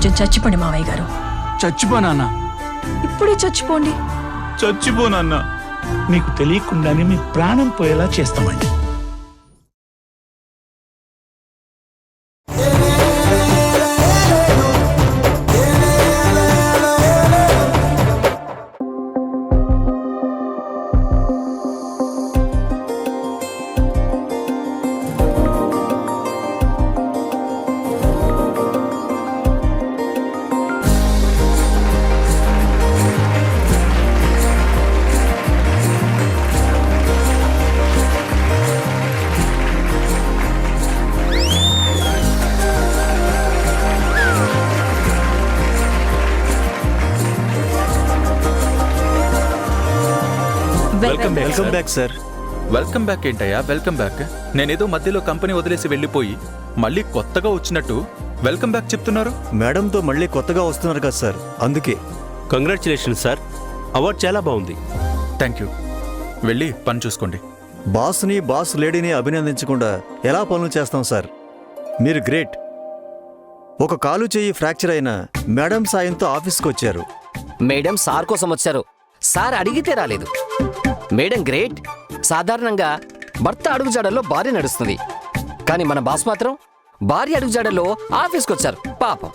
కొంచెం చచ్చిపోండి మావయ్య గారు. చచ్చిపోనా? ఇప్పుడే చచ్చిపోండి. చచ్చిపోనన్నా. మీకు తెలియకుండానే మీ ప్రాణం పోయేలా చేస్తామండి. Welcome back sir. Welcome back ఏంటయ్యా? వెల్కమ్ బ్యాక్ నేనేదో మధ్యలో కంపెనీ వదిలేసి వెళ్ళిపోయి మళ్ళీ కొత్తగా వచ్చినట్టు వెల్కమ్ బ్యాక్ చెప్తున్నారు. మేడంతో మళ్ళీ కొత్తగా వస్తున్నారు కదా సార్, అందుకే. కంగ్రాచులేషన్స్ సార్, అవార్డు చాలా బాగుంది. Thank you. వెళ్ళి పని చూసుకోండి. బాస్ని బాస్ లేడీని అభినందించకుండా ఎలా పనులు చేస్తాం సార్? మీరు గ్రేట్. ఒక కాలు చెయ్యి ఫ్రాక్చర్ అయిన మేడం సాయంతో ఆఫీస్కి వచ్చారు. మేడం సార్ కోసం వచ్చారు, సార్ అడిగితే రాలేదు. Madam great. సాధారణంగా భర్త అడుగుజాడల్లో భార్య నడుస్తుంది, కానీ మన బాస్ మాత్రం భార్య అడుగుజాడల్లో ఆఫీస్కి వచ్చారు. పాపం.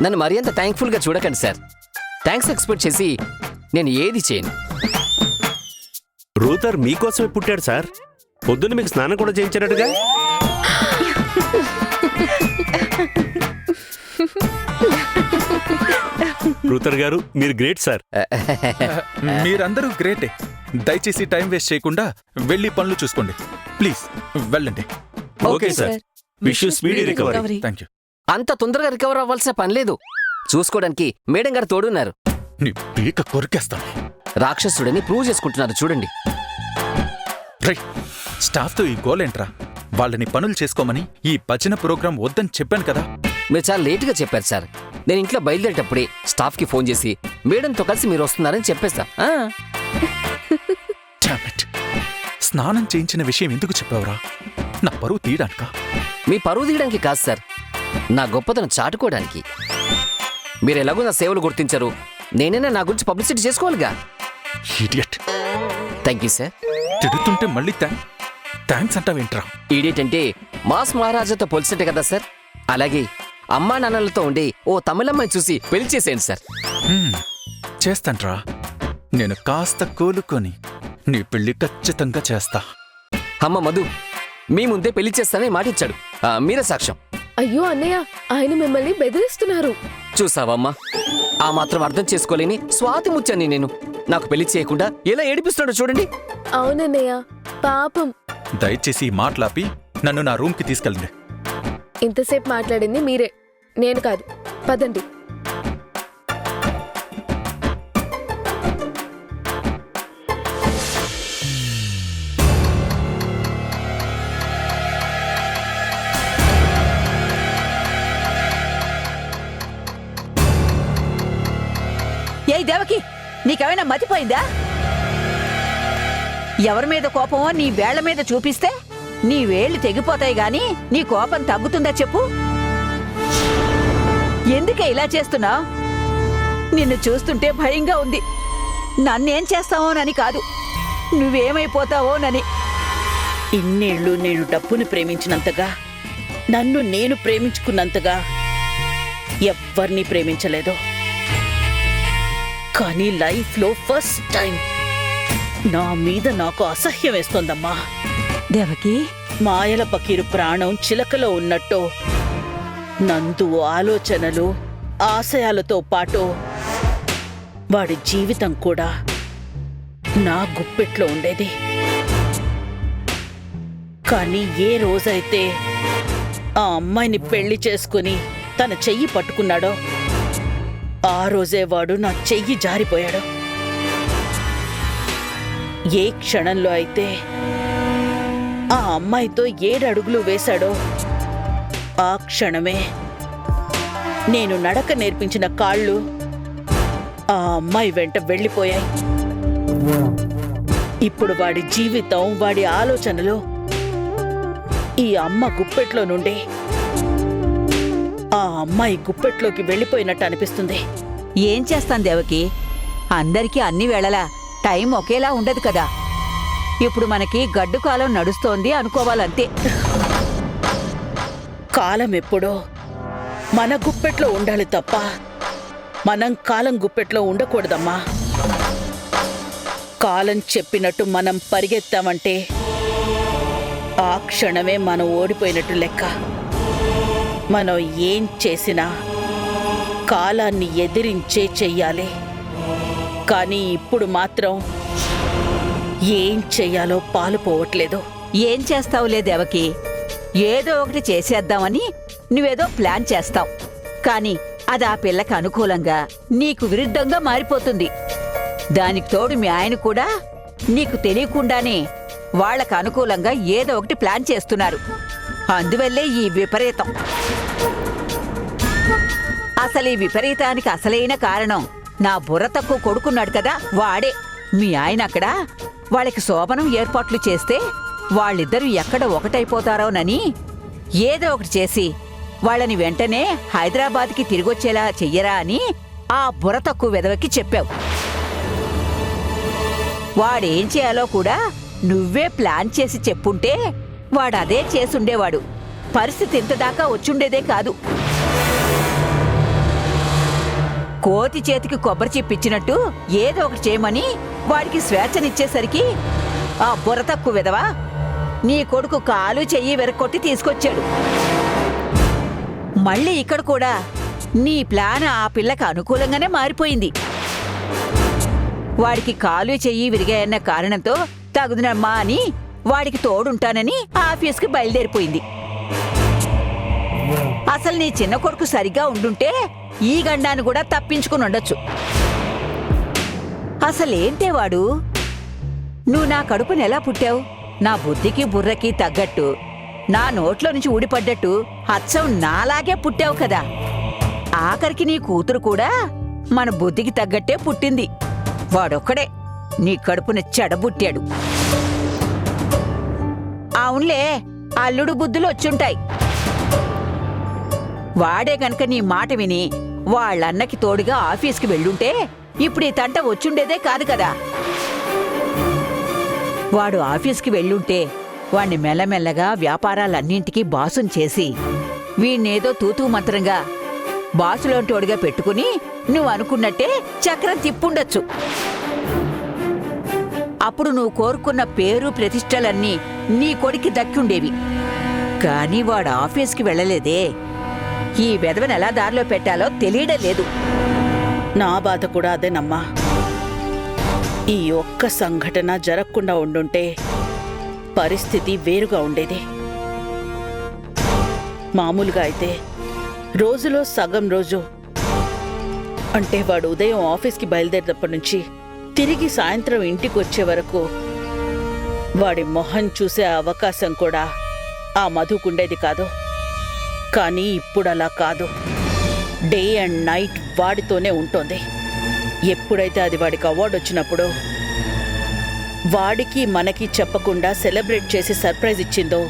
నన్ను మరీ అంత థ్యాంక్ఫుల్గా చూడకండి సార్. థ్యాంక్స్ ఎక్స్పెక్ట్ చేసి నేను ఏది చేయను. రూతర్ మీకోసమే పుట్టాడు సార్. పొద్దున్న మీకు స్నానం కూడా చేయించారటుగా. రూతర్ గారు మీరు గ్రేట్ సార్. మీరందరూ గ్రేటే. దయచేసి టైం వేస్ట్ చేయకుండా వెళ్ళి పనులు చూసుకోండి. ప్లీజ్ వెళ్ళండి. Okay sir. Wish you speedy recovery. Thank you. అంత తొందరగా రికవర్ అవ్వాల్సిన పని లేదు. చూసుకోవడానికి మేడం గారు తోడున్నారు. నీ పీక కొరికేస్తాను. రాక్షసుడని ప్రూవ్ చేసుకుంటున్నారు చూడండి. రైట్. స్టాఫ్తో ఈ గోలేంట్రా? వాళ్ళని పనులు చేసుకోమని ఈ భజన ప్రోగ్రాం వద్దని చెప్పాను కదా. మీరు చాలా లేటుగా చెప్పారు సార్. నేను ఇంట్లో బయలుదేరేటప్పుడే స్టాఫ్కి ఫోన్ చేసి మేడంతో కలిసి మీరు వస్తున్నారని చెప్పేస్తా. Damn it. స్నానం చేయించిన విషయం ఎందుకు చెప్పావురా? నా పరువు తీయడానికా? మీ పరువు తీయడానికి కాదు సార్, నా గొప్పతనం చాటుకోవడానికి. మీరు ఎలాగో నా సేవలు గుర్తించారు, నేనైనా నా గురించి పబ్లిసిటీ చేసుకోవాలిగా. ఇడియట్. Thank you sir. తిడుతుంటే మళ్ళీ థ్యాంక్స్ అంటావేంట్రా? ఈడేట్ అంటే మాస్ మహారాజాతో పోల్చినట్టే కదా సార్. అలాగే అమ్మా నాన్నలతో ఉండి ఓ తమిళమ్మాయి చూసి పెళ్లి చేసేయండి సార్. చేస్తాన్రా. నేను కాస్త కోలుకొని నీ పెళ్లి ఖచ్చితంగా చేస్తా. అమ్మ మధు మీ ముందే పెళ్లి చేస్తానని మాటిచ్చాడు. మీరే సాక్ష్యం. అయ్యో అన్నయ్య, ఆయన మిమ్మల్ని బెదిరిస్తున్నారు. చూసావమ్మా, ఆ మాత్రం అర్థం చేసుకోలేని స్వాతి ముచ్చాన్ని నేను. నాకు పెళ్లి చేయకుండా ఎలా ఏడిపిస్తున్నాడు చూడండి. అవునన్నయ్య, పాపం. దయచేసి ఈ మాట్లాపి నన్ను నా రూమ్కి తీసుకెళ్ళండి. ఇంతసేపు మాట్లాడింది మీరే, నేను కాదు. పదండి. ఏయ్ దేవకి, నీకేమైనా మతిపోయిందా? ఎవరి మీద కోపమో నీ వేళ్ల మీద చూపిస్తే నీ వేళ్లు తెగిపోతాయి గాని నీ కోపం తగ్గుతుందా చెప్పు? ఎందుకే ఇలా చేస్తున్నావు? నిన్ను చూస్తుంటే భయంగా ఉంది. నన్నేం చేస్తావోనని కాదు, నువ్వేమైపోతావోనని. ఇన్నేళ్లు నేను డబ్బును ప్రేమించినంతగా, నన్ను నేను ప్రేమించుకున్నంతగా ఎవ్వరినీ ప్రేమించలేదు. కానీ లైఫ్లో ఫస్ట్ టైం నా మీద నాకు అసహ్యం వేస్తోందమ్మా. దేవకి, మాయల పకీరు ప్రాణం చిలకలో ఉన్నట్టు నందు ఆలోచనలు ఆశయాలతో పాటు వాడి జీవితం కూడా నా గుప్పెట్లో ఉండేది. కానీ ఏ రోజైతే ఆ అమ్మాయిని పెళ్లి చేసుకుని తన చెయ్యి పట్టుకున్నాడో ఆ రోజే వాడు నా చెయ్యి జారిపోయాడు. ఏ క్షణంలో అయితే ఆ అమ్మాయితో 7 అడుగులు వేశాడో ఆ క్షణమే నేను నడక నేర్పించిన కాళ్ళు ఆ అమ్మాయి వెంట వెళ్ళిపోయాయి. ఇప్పుడు వాడి జీవితం, వాడి ఆలోచనలు ఈ అమ్మ గుప్పెట్లో నుండి ఆ అమ్మాయి గుప్పెట్లోకి వెళ్ళిపోయినట్టు అనిపిస్తుంది. ఏం చేస్తాం దేవకి, అందరికీ అన్ని వేళలా టైం ఒకేలా ఉండదు కదా. ఇప్పుడు మనకి గడ్డు కాలం నడుస్తోంది అనుకోవాలంతే. కాలం ఎప్పుడో మన గుప్పెట్లో ఉండాలి తప్ప మనం కాలం గుప్పెట్లో ఉండకూడదమ్మా. కాలం చెప్పినట్టు మనం పరిగెత్తామంటే ఆ క్షణమే మనం ఓడిపోయినట్టు లెక్క. మనం ఏం చేసినా కాలాన్ని ఎదిరించే చెయ్యాలి. కానీ ఇప్పుడు మాత్రం ఏం చెయ్యాలో పాలుపోవట్లేదు. ఏం చేస్తావులే దేవకి, ఏదో ఒకటి చేసేద్దామని నువ్వేదో ప్లాన్ చేస్తావు. కానీ అది ఆ పిల్లకి అనుకూలంగా నీకు విరుద్ధంగా మారిపోతుంది. దానికి తోడు మీ ఆయన కూడా నీకు తెలియకుండానే వాళ్ళకు అనుకూలంగా ఏదో ఒకటి ప్లాన్ చేస్తున్నారు. అందువల్లే ఈ విపరీతం. అసలు ఈ విపరీతానికి అసలైన కారణం నా బుర్ర తక్కువ కొడుకున్నాడు కదా, వాడే. మీ ఆయన అక్కడ వాళ్ళకి శోభనం ఏర్పాట్లు చేస్తే వాళ్ళిద్దరూ ఎక్కడ ఒకటైపోతారోనని ఏదో ఒకటి చేసి వాళ్ళని వెంటనే హైదరాబాద్కి తిరిగొచ్చేలా చెయ్యరా అని ఆ బుర్ర తక్కువ వెధవకి చెప్పావు. వాడేం చేయాలో కూడా నువ్వే ప్లాన్ చేసి చెప్పుంటే వాడదే చేసుండేవాడు. పరిస్థితి ఇంతదాకా వచ్చుండేదే కాదు. కోతి చేతికి కొబ్బరి చిప్పిచ్చినట్టు ఏదో ఒకటి చేయమని వాడికి స్వేచ్ఛనిచ్చేసరికి ఆ బుర్ర తక్కువ వెధవా నీ కొడుకు కాలు చెయ్యి వెరకొట్టి తీసుకొచ్చాడు. మళ్ళీ ఇక్కడ కూడా నీ ప్లాన్ ఆ పిల్లకి అనుకూలంగానే మారిపోయింది. వాడికి కాలు చెయ్యి విరిగాయన్న కారణంతో తగుదునమ్మా అని వాడికి తోడుంటానని ఆఫీస్కి బయలుదేరిపోయింది. అసలు నీ చిన్న కొడుకు సరిగ్గా ఉండుంటే ఈ గండాన్ని కూడా తప్పించుకుని ఉండొచ్చు. అసలేంటే వాడు, నువ్వు నా కడుపుని ఎలా పుట్టావు? నా బుద్ధికి బుర్రకి తగ్గట్టు, నా నోట్లో నుంచి ఊడిపడ్డట్టు అచ్చం నాలాగే పుట్టావు కదా. ఆఖరికి నీ కూతురు కూడా మన బుద్ధికి తగ్గట్టే పుట్టింది. వాడొక్కడే నీ కడుపున చెడబుట్టాడు. అవునులే, అల్లుడు బుద్ధులు వచ్చుంటాయి. వాడే గనక నీ మాట విని వాళ్ళన్నకి తోడుగా ఆఫీస్కి వెళ్ళుంటే ఇప్పుడు ఈ తంట వచ్చుండేదే కాదు కదా. వాడు ఆఫీస్కి వెళ్ళుంటే వాణ్ణి మెల్లమెల్లగా వ్యాపారాలన్నింటికీ బాసుని చేసి వీణ్ణేదో తూతూ మంత్రంగా బాసులోంటోడుగా పెట్టుకుని నువ్వు అనుకున్నట్టే చక్రం తిప్పుండొచ్చు. అప్పుడు నువ్వు కోరుకున్న పేరు ప్రతిష్టలన్నీ నీ కొడుక్కి దక్కుండేవి. కాని వాడు ఆఫీస్కి వెళ్ళలేదే. ఈ వెధవని ఎలా దారిలో పెట్టాలో తెలియడం లేదు. నా బాధ కూడా అదేనమ్మా. ఈ ఒక్క సంఘటన జరగకుండా ఉండుంటే పరిస్థితి వేరుగా ఉండేది. మామూలుగా అయితే రోజులో సగం రోజు, అంటే వాడు ఉదయం ఆఫీస్కి బయలుదేరినప్పటి నుంచి తిరిగి సాయంత్రం ఇంటికి వచ్చే వరకు వాడి మొహం చూసే అవకాశం కూడా ఆ మధుకుండేది కాదు. కానీ ఇప్పుడు అలా కాదు. డే అండ్ నైట్ వాడితోనే ఉంటుంది. ఎప్పుడైతే అది వాడికి అవార్డు వచ్చినప్పుడు వాడికి మనకి చెప్పకుండా సెలబ్రేట్ చేసి సర్ప్రైజ్ ఇచ్చిందో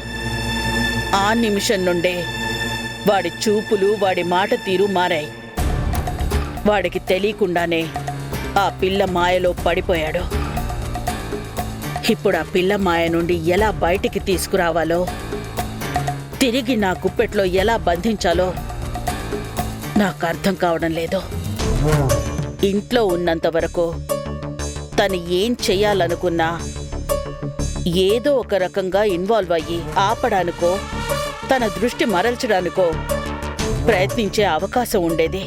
ఆ నిమిషం నుండే వాడి చూపులు, వాడి మాట తీరు మారాయి. వాడికి తెలియకుండానే ఆ పిల్ల మాయలో పడిపోయాడు. ఇప్పుడు ఆ పిల్ల మాయ నుండి ఎలా బయటికి తీసుకురావాలో, తిరిగి నా గుప్పెట్లో ఎలా బంధించాలో నాకు అర్థం కావడం లేదు. ఇంట్లో ఉన్నంత వరకు తను ఏం చెయ్యాలనుకున్నా ఏదో ఒక రకంగా ఇన్వాల్వ్ అయ్యి ఆపడానికో తన దృష్టి మరల్చడానికో ప్రయత్నించే అవకాశం ఉండేది.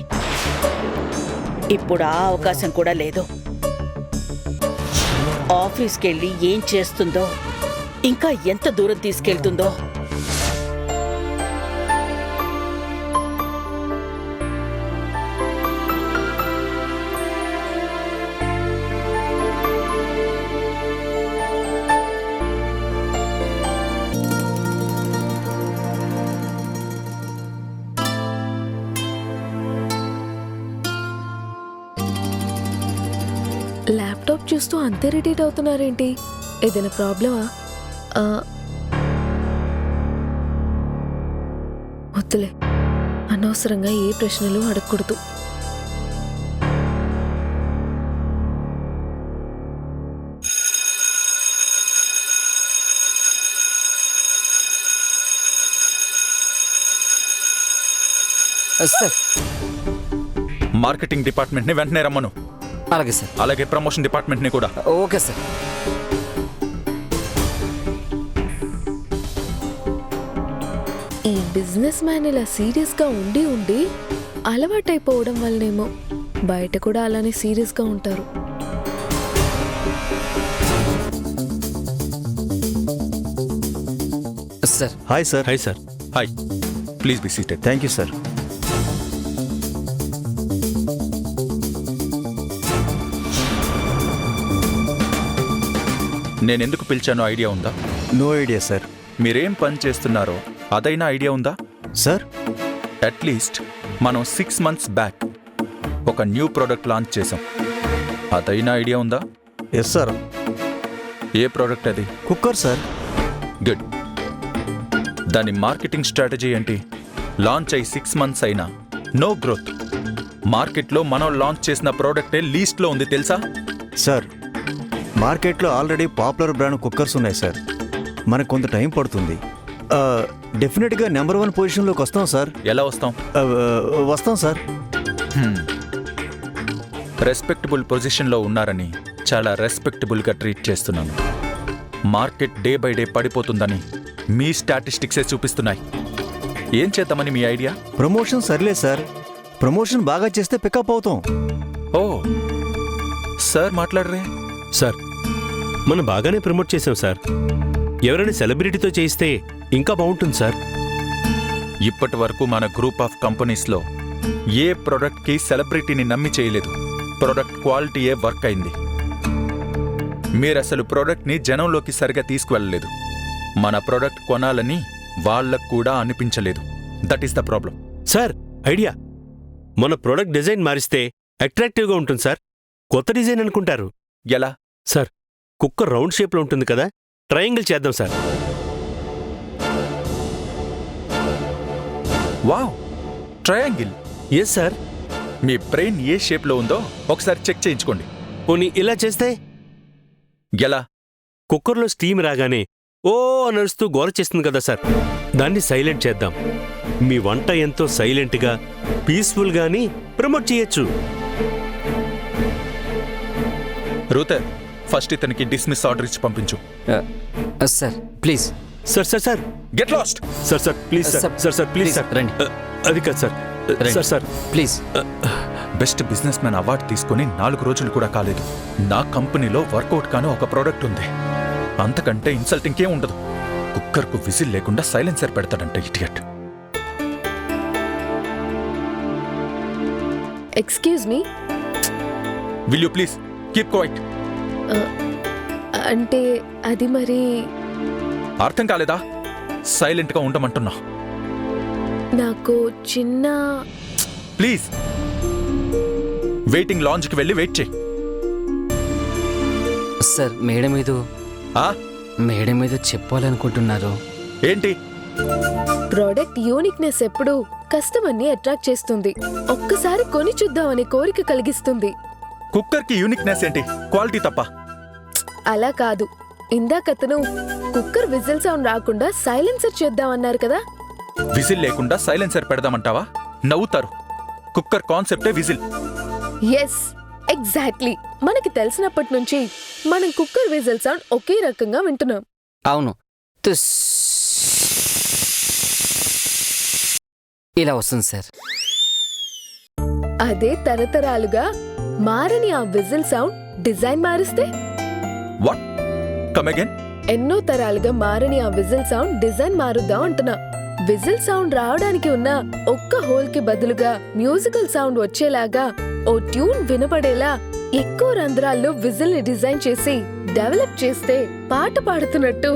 ఇప్పుడు ఆ అవకాశం కూడా లేదు. ఆఫీస్కెళ్ళి ఏం చేస్తుందో, ఇంకా ఎంత దూరం తీసుకెళ్తుందో. ల్యాప్టాప్ చూస్తూ అంతే ఇరిటేట్ అవుతున్నారేంటి? ఏదైనా ప్రాబ్లమా? వద్దులే, అనవసరంగా ఏ ప్రశ్నలు అడగకూడదు. సార్ మార్కెటింగ్ డిపార్ట్మెంట్ ని వెంటనే రమ్మను. అలాగే సార్. అలాగే ప్రమోషన్ డిపార్ట్మెంట్ ని కూడా. Okay sir. ఈ బిజినెస్ మ్యాన్ ఇలా సీరియస్గా ఉండి ఉండి అలవాటైపోవడం వల్లనేమో బయట కూడా అలానే సీరియస్గా ఉంటారు. Sir hi sir. Hi sir. Hi, please be seated. Thank you sir. నేనెందుకు పిలిచానో ఐడియా ఉందా? No idea sir. మీరేం పని చేస్తున్నారో అదైనా ఐడియా ఉందా? సార్ అట్లీస్ట్ మనం 6 months బ్యాక్ ఒక న్యూ ప్రోడక్ట్ లాంచ్ చేసాం. అదైనా ఐడియా ఉందా? Yes sir. ఏ ప్రోడక్ట్ అది? Cooker sir. గుడ్. దాని మార్కెటింగ్ స్ట్రాటజీ ఏంటి? లాంచ్ అయి 6 months అయినా నో గ్రోత్. మార్కెట్లో మనం లాంచ్ చేసిన ప్రోడక్టే లీస్ట్లో ఉంది తెలుసా? సార్ మార్కెట్లో ఆల్రెడీ పాపులర్ బ్రాండ్ కుక్కర్స్ ఉన్నాయి సార్. మనకు కొంత టైం పడుతుంది. డెఫినెట్గా నెంబర్ 1 పొజిషన్లోకి వస్తాం సార్. ఎలా వస్తాం? వస్తాం సార్. రెస్పెక్టబుల్ పొజిషన్లో ఉన్నారని చాలా రెస్పెక్టబుల్గా ట్రీట్ చేస్తున్నాను. మార్కెట్ డే బై డే పడిపోతుందని మీ స్టాటిస్టిక్సే చూపిస్తున్నాయి. ఏం చేద్దామని మీ ఐడియా? ప్రమోషన్ సర్లే సార్, ప్రమోషన్ బాగా చేస్తే పికప్ అవుతాం. ఓ సార్ మాట్లాడరే. సార్ మనం బాగానే ప్రమోట్ చేసాం సార్. ఎవరైనా సెలబ్రిటీతో చేయిస్తే ఇంకా బాగుంటుంది సార్. ఇప్పటి వరకు మన గ్రూప్ ఆఫ్ కంపెనీస్లో ఏ ప్రోడక్ట్కి సెలబ్రిటీని నమ్మి చేయలేదు. ప్రోడక్ట్ క్వాలిటీయే వర్క్ అయింది. మీరసలు ప్రోడక్ట్ని జనంలోకి సరిగా తీసుకువెళ్ళలేదు. మన ప్రోడక్ట్ కొనాలని వాళ్ళకు కూడా అనిపించలేదు. That is the problem. Sir idea, మన ప్రోడక్ట్ డిజైన్ మారిస్తే అట్రాక్టివ్గా ఉంటుంది సార్. కొత్త డిజైన్ అనుకుంటారు. ఎలా? సార్ కుక్కర్ రౌండ్ షేప్లో ఉంటుంది కదా, ట్రయాంగిల్ చేద్దాం sir. Wow, triangle. Yes sir. మీ బ్రెయిన్ ఏ షేప్లో ఉందో ఒకసారి చెక్ చేయించుకోండి. పోనీ ఇలా చేస్తే? ఎలా? కుక్కర్లో స్టీమ్ రాగానే ఓ నడుస్తూ గోల చేస్తుంది కదా సార్, దాన్ని సైలెంట్ చేద్దాం. మీ వంట ఎంతో సైలెంట్గా పీస్ఫుల్గాని ప్రమోట్ చేయొచ్చు. రూతర్, ఫస్ట్ ఇతనికి డిస్మిస్ ఆర్డర్ ఇచ్చి పంపించు. Sir please. Sir sir sir get lost. Sir sir please sir. Sir sir please sir. రండి. అది కాదు sir. Sir sir please. Best business man award తీసుకుని 4 రోజులు కూడా కాలేదు. నా కంపెనీలో వర్కౌట్ కాని ఒక ప్రోడక్ట్ ఉంది. అంతకంటే ఇన్సల్టింగ్ ఏం ఉండదు. కుక్కర్కు విజిల్ లేకుండా సైలెన్సర్ పెడతాడంట idiot. Excuse me. Will you please keep quiet. అంటే అది మరి అర్థం కాలేదా? సైలెంట్గా ఉండమంటున్నా. నాకు చిన్న ప్లీజ్. వెయిటింగ్ లాంజ్కి వెళ్ళి వెయిట్ చేయి. సార్ మేడం ఏదో చెప్పాలనుకుంటున్నారు. ఏంటి? ప్రోడక్ట్ యూనిక్నెస్ ఎప్పుడు కస్టమర్ని అట్రాక్ట్ చేస్తుంది. ఒక్కసారి కొని చూద్దామనే కోరిక కలిగిస్తుంది. కుక్కర్కి యూనిక్నెస్ ఏంటి? క్వాలిటీ తప్ప. అలా కాదు, ఇందాకతను కుక్కర్ విజిల్ సౌండ్ రాకుండా సైలెన్సర్ చేద్దామన్నారు కదా. విజిల్ లేకుండా సైలెన్సర్ పెడదామంటావా? నవ్వుతారు. కుక్కర్ కాన్సెప్టే విజిల్. Yes exactly. మనకి తెలిసినప్పటి నుంచి మనం కుక్కర్ విజిల్ సౌండ్ ఒకే రకంగా వింటున్నాం. అవును, ఇలా వస్తుంది సార్. అదే తరతరాలుగా మారని ఆ విజిల్ సౌండ్ డిజైన్ మారిస్తే? వాట్? Come again. ఎన్నో తరాలుగా మారని ఆ విజిల్ సౌండ్ డిజైన్ మారుద్దాం అంటున్నా. విజిల్ సౌండ్ రావడానికి ఉన్న ఒక్క హోల్ కి బదులుగా మ్యూజికల్ సౌండ్ వచ్చేలాగా, ఓ ట్యూన్ వినపడేలా ఎక్కువ రంధ్రాల్లో విజిల్ ని డిజైన్ చేసి డెవలప్ చేస్తే పాట పాడుతున్నట్టు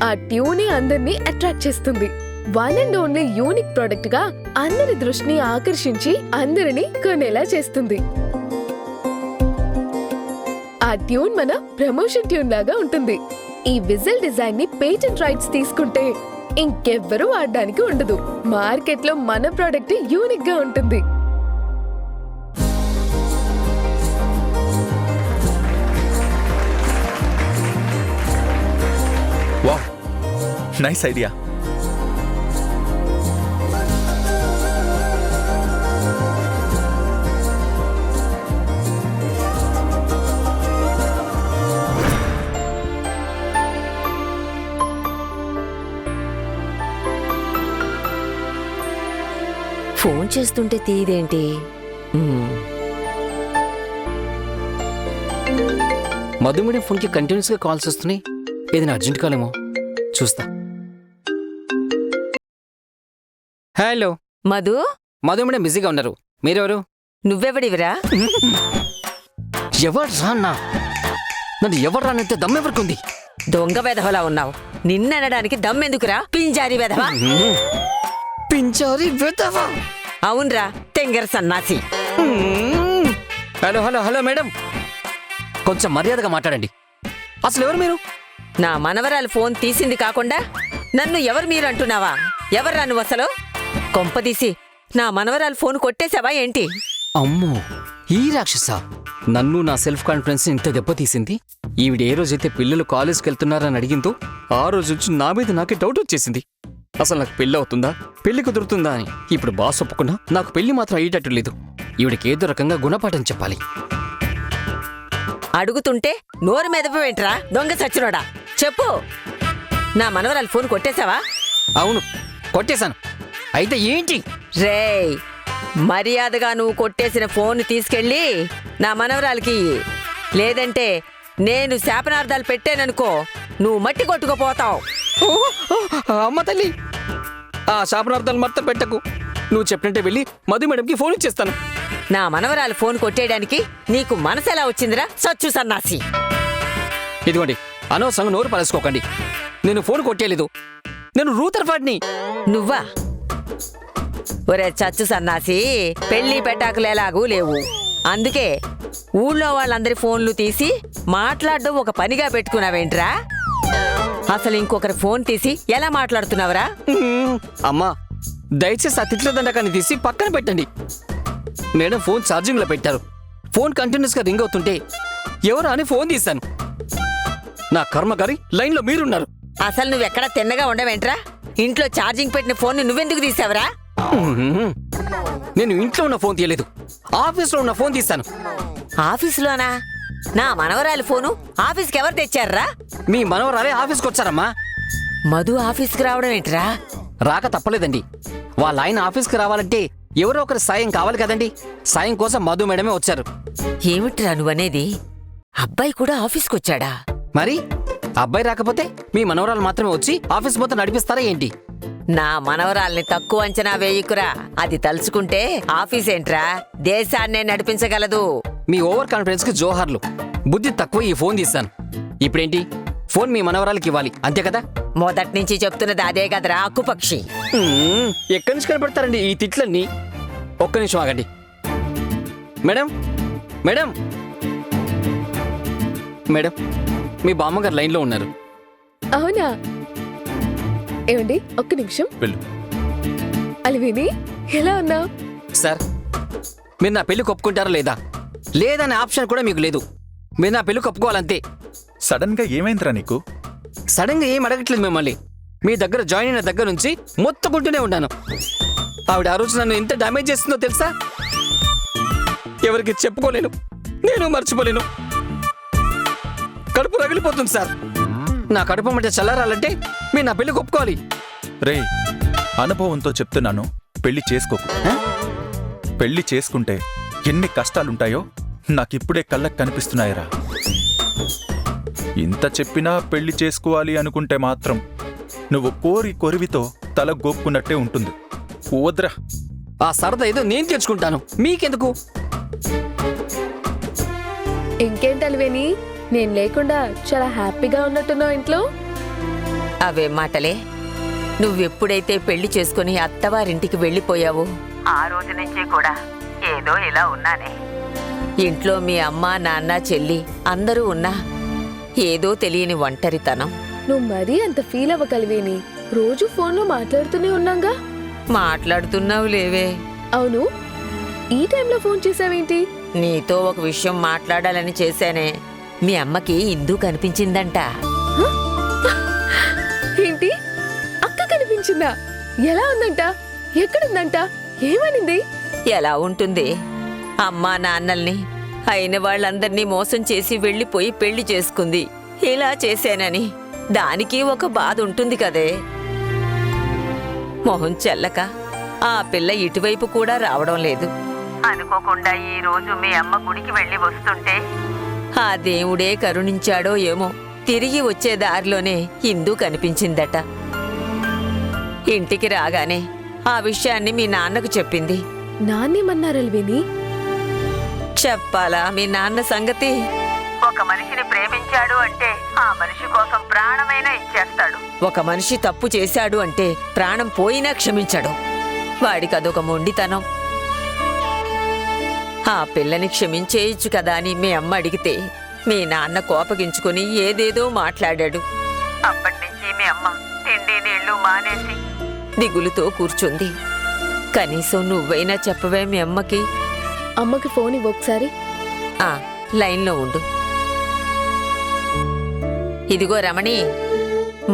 ఆ ట్యూనే అందరినీ అట్రాక్ట్ చేస్తుంది. One and only unique product గా అందరి దృష్టిని ఆకర్షించి అందరినీ కొనేలా చేస్తుంది. ఆ ట్యూన్ మన ప్రమోషన్ ట్యూన్ లాగా ఉంటుంది. ఈ విజిల్ డిజైన్ ని పేటెంట్ రైట్స్ తీసుకుంటే ఇంకెవ్వరూ వాడడానికి ఉండదు. మార్కెట్లో మన ప్రోడక్ట్ యూనిక్ గా ఉంటుంది. Wow, nice idea. ఫోన్ చేస్తుంటే తీదేంటి? మధు మేడం ఫోన్కి కంటిన్యూస్గా కాల్స్ వస్తున్నాయి. ఏదైనా అర్జెంట్ కాల్ ఏమో చూస్తా. హలో మధు, మధు మేడం బిజీగా ఉన్నారు. మీరెవరు? నువ్వెవడివిరా? ఎవరు రాన్నా? నన్ను ఎవరు రానంటే దమ్మెవరికి? దొంగ వెధవలా ఉన్నావు. నిన్ననడానికి దమ్మెందుకురా, పింజారి వెధవా? పించారి వెధవా? అవునరా, తెంగర సన్నాసి. హలో హలో హలో మేడం, కొంచెం మర్యాదగా మాట్లాడండి. అసలు ఎవరు మీరు? నా మనవరాలు ఫోన్ తీసింది కాకుండా నన్ను ఎవరు మీరు అంటున్నావా? ఎవర్రా నువ్వు అసలు? కొంపదీసి నా మనవరాలు ఫోన్ కొట్టేశావా ఏంటి? అమ్మో, ఈ రాక్షస నన్ను నా సెల్ఫ్ కాన్ఫిడెన్స్ ఇంత దెబ్బతీసింది. ఈవిడ ఏ రోజైతే పిల్లలు కాలేజ్కి వెళ్తున్నారని అడిగిందో ఆ రోజు నుంచి నా మీద నాకే డౌట్ వచ్చేసింది. అసలు నాకు పెళ్ళి అవుతుందా, పెళ్లి కుదురుతుందా అని. ఇప్పుడు బాస్ ఒప్పుకున్నా నాకు పెళ్లి మాత్రం అయ్యేటట్టు లేదు. ఈవిడకి ఏదో రకంగా గుణపాఠం చెప్పాలి. అడుగుతుంటే నోరు మెదపవేంట్రా దొంగ సచ్చినోడా? చెప్పు, నా మనవరాలు ఫోన్ కొట్టేశావా? అవును, కొట్టేశాను. అయితే ఏంటి? రేయ్, మర్యాదగా నువ్వు కొట్టేసిన ఫోన్ తీసుకెళ్ళి నా మనవరాలకి ఇయ్యి. లేదంటే నేను శాపనార్థాలు పెట్టాననుకో, నువ్వు మట్టి కొట్టుకుపోతావు. అమ్మ తల్లి, ఆ శాపనార్థాలు మొత్తం పెట్టకు. నువ్వు చెప్పినట్టే వెళ్ళి మధు మేడంకి ఫోన్ ఇచ్చేస్తాను. నా మనవరాలు ఫోన్ కొట్టేయడానికి నీకు మనసు ఎలా వచ్చిందిరా సచ్చు సన్నాసి? ఇదిగోండి, అనవసరంగా నోరు పలేసుకోకండి. నేను ఫోన్ కొట్టేయలేదు, నేను రూతర్ఫర్డ్ని. నువ్వా? ఒరే చచ్చు సన్నాసి, పెళ్లి పెటాకులు ఎలాగూ లేవు. అందుకే ఊళ్ళో వాళ్ళందరి ఫోన్లు తీసి మాట్లాడడం ఒక పనిగా పెట్టుకున్నావేంట్రా? అసలు ఇంకొకరి ఫోన్ తీసి ఎలా మాట్లాడుతున్నావురా? అమ్మా, దయచేసి ఆ తిట్ల దండకాన్ని తీసి పక్కన పెట్టండి. మేడం ఫోన్ ఛార్జింగ్ లో పెట్టారు. ఫోన్ కంటిన్యూస్ గా రింగ్ అవుతుంటే ఎవరు అని ఫోన్ తీశాను. నా కర్మగారి లైన్ లో మీరున్నారు. అసలు నువ్వెక్కడ తిన్నగా ఉండవేంట్రా? ఇంట్లో ఛార్జింగ్ పెట్టిన ఫోన్ నువ్వెందుకు తీసావురా? నేను ఇంట్లో ఉన్న ఫోన్ తీయలేదు, ఆఫీస్లో ఉన్న ఫోన్ తీశాను. ఆఫీసులోనా? నా మనవరాలి ఫోను ఆఫీస్కి ఎవరు తెచ్చారా? మీ మనవరాలే ఆఫీస్కి వచ్చారమ్మా. మధు ఆఫీస్కి రావడం ఏంట్రా? రాక తప్పలేదండి. వాళ్ళ ఆయన ఆఫీస్కి రావాలంటే ఎవరో ఒకరి సాయం కావాలి కదండి. సాయం కోసం మధు మేడమే వచ్చారు. ఏమిట్రా నువ్వనేది? అబ్బాయి కూడా ఆఫీస్కి వచ్చాడా? మరి అబ్బాయి రాకపోతే మీ మనవరాలు మాత్రమే వచ్చి ఆఫీస్ మొత్తం నడిపిస్తారా ఏంటి? నా మనవరాల్ని తక్కువ అంచనా వేయకురా. అది తలుచుకుంటే ఆఫీస్ ఏంట్రా, దేశాన్నే నడిపించగలదు. మీ ఓవర్ కాన్ఫిడెన్స్ కి జోహార్లు. బుద్ధి తక్కువ ఈ ఫోన్ తీశాను. ఇప్పుడేంటి, ఫోన్ మీ మనవరాలకి ఇవ్వాలి అంతే కదా? మొదటి నుంచి చెప్తున్నది అదే కదరా అక్కుపక్షి. ఎక్కడి నుంచి కనపడతారండి ఈ తిట్లన్నీ? ఒక్క నిమిషం ఆగండి. మేడం మేడం మేడం, మీ బామ్మగారు లైన్లో ఉన్నారు. అవునా? ఏమండి, ఒక్క నిమిషం. వెళ్ళు. అలివేని, ఎలా ఉన్నావు? సార్, మీరు నా పెళ్లి ఒప్పుకుంటారా లేదా? లేదనే ఆప్షన్ కూడా మీకు లేదు. మీరు నా పెళ్లి ఒప్పుకోవాలంతే. సడన్ గా ఏమైందిరా నీకు? సడన్ గా ఏం అడగట్లేదు మిమ్మల్ని. మీ దగ్గర జాయిన్ అయిన దగ్గర నుంచి మొత్తుకుంటూనే ఉన్నాను. ఆవిడ ఆ రోజు నన్ను ఎంత డ్యామేజ్ చేస్తుందో తెలుసా? ఎవరికి చెప్పుకోలేను, నేను మర్చిపోలేను. కడుపు రగిలిపోతుంది సార్. నా కడుపు మధ్య చల్లారాలంటే మీరు నా పెళ్లి ఒప్పుకోవాలి. రే, అనుభవంతో చెప్తున్నాను, పెళ్లి చేసుకోకు. పెళ్లి చేసుకుంటే ఎన్ని కష్టాలుంటాయో నాకిప్పుడే కళ్ళకు కనిపిస్తున్నాయిరా. ఇంత చెప్పినా పెళ్లి చేసుకోవాలి అనుకుంటే మాత్రం నువ్వు కోరి కొరివితో తల గోపుకున్నట్టే ఉంటుంది. వద్రా. ఆ సరదా ఏదో నేను తెచ్చుకుంటాను, మీకెందుకు? ఇంకేంటి అలివేని, నేను లేకుండా చాలా హ్యాపీగా ఉన్నట్టున్నావు ఇంట్లో. అవే మాటలే. నువ్వెప్పుడైతే పెళ్లి చేసుకుని అత్తవారింటికి వెళ్ళిపోయావో ఆ రోజు నుంచి కూడా ఏదో ఇలా ఉన్నానే. ఇంట్లో మీ అమ్మ, నాన్న, చెల్లి అందరూ ఉన్నా ఏదో తెలియని ఒంటరితనం. నువ్వు మరీ అంత ఫీల్ అవ్వగలివేని. రోజు ఫోన్లో మాట్లాడుతూనే ఉన్నాగా. మాట్లాడుతున్నావు లేవే. అవును, ఈ టైంలో ఫోన్ చేసావేంటి? నీతో ఒక విషయం మాట్లాడాలని చేశానే. మీ అమ్మకి ఇందు కనిపించిందంట. ఏంటి, అక్క కనిపించిందా? ఎలా ఉందంట? ఎక్కడుందంట? ఏమనింది? ఎలా ఉంటుంది? అమ్మా నాన్నల్ని అయిన వాళ్ళందర్నీ మోసం చేసి వెళ్ళిపోయి పెళ్లి చేసుకుంది. ఇలా చేశానని దానికి ఒక బాధ ఉంటుంది కదే. మొహం చెల్లక ఆ పిల్ల ఇటువైపు కూడా రావడం లేదు. అనుకోకుండా ఈ రోజు మీ అమ్మ గుడికి వెళ్ళి వస్తుంటే ఆ దేవుడే కరుణించాడో ఏమో, తిరిగి వచ్చే దారిలోనే ఇందు కనిపించిందట. ఇంటికి రాగానే ఆ విషయాన్ని మీ నాన్నకు చెప్పింది. నాన్నేమన్నారల్వేని? చెప్పాలా మీ నాన్న సంగతి? ఒక మనిషిని ప్రేమించాడు అంటే ఆ మనిషి కోసం ప్రాణమైనా ఇచ్చేస్తాడు. ఒక మనిషి తప్పు చేశాడు అంటే ప్రాణం పోయినా క్షమించడు. వాడికి అదొక మొండితనం. ఆ పిల్లని క్షమించేయచ్చు కదా అని మీ అమ్మ అడిగితే మీ నాన్న కోపగించుకుని ఏదేదో మాట్లాడాడు. అప్పటినుంచి మీ అమ్మ తిండి నీళ్లు మానేసి దిగులుతో కూర్చుంది. కనీసం నువ్వైనా చెప్పవే మీ అమ్మకి? అమ్మకి ఫోన్ ఇవ్వు ఒకసారి. లైన్లో ఉండు. ఇదిగో రమణి,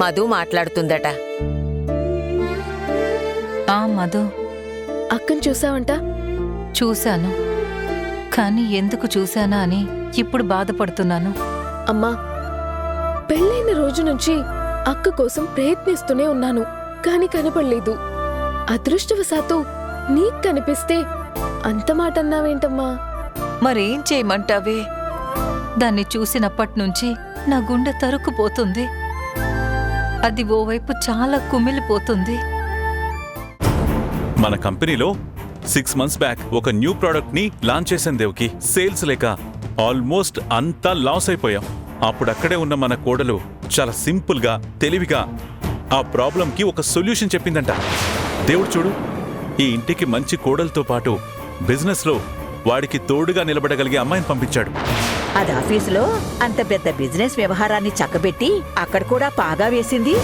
మధు మాట్లాడుతుందట. మధు, అక్కను చూసావంట? చూశాను, కానీ ఎందుకు చూశానా అని ఇప్పుడు బాధపడుతున్నాను. అమ్మా, పెళ్ళైన రోజు నుంచి అక్క కోసం ప్రయత్నిస్తూనే ఉన్నాను, కాని కనపడలేదు. అదృష్టవశాత్తు నీకు కనిపిస్తే అంత మాట అన్నావేంటమ్మా? మరేం చేయమంటావే? దాన్ని చూసినప్పటి నుంచి నా గుండె తరుక్కుపోతుంది. అది ఓవైపు చాలా కుమిలిపోతుంది. మన కంపెనీలో 6 months బ్యాక్ ఒక న్యూ ప్రోడక్ట్ ని లాంచ్ చేసాం దేవ్కి. సేల్స్ లేక ఆల్మోస్ట్ అంతా లాస్ అయిపోయాం. అప్పుడక్కడే ఉన్న మన కోడలు చాలా సింపుల్ గా తెలివిగా ఆ ప్రాబ్లంకి ఒక సొల్యూషన్ చెప్పిందంట. దేవుడు చూడు, ఈ ఇంటికి మంచి కోడలతో పాటు బిజినెస్ లో వాడికి తోడుగా నిలబడగలిగే అమ్మాయిని పంపించాడు. అది ఆఫీసులో అంత పెద్ద బిజినెస్ వ్యవహారాన్ని చక్కబెట్టి అక్కడ కూడా పాగా వేసింది.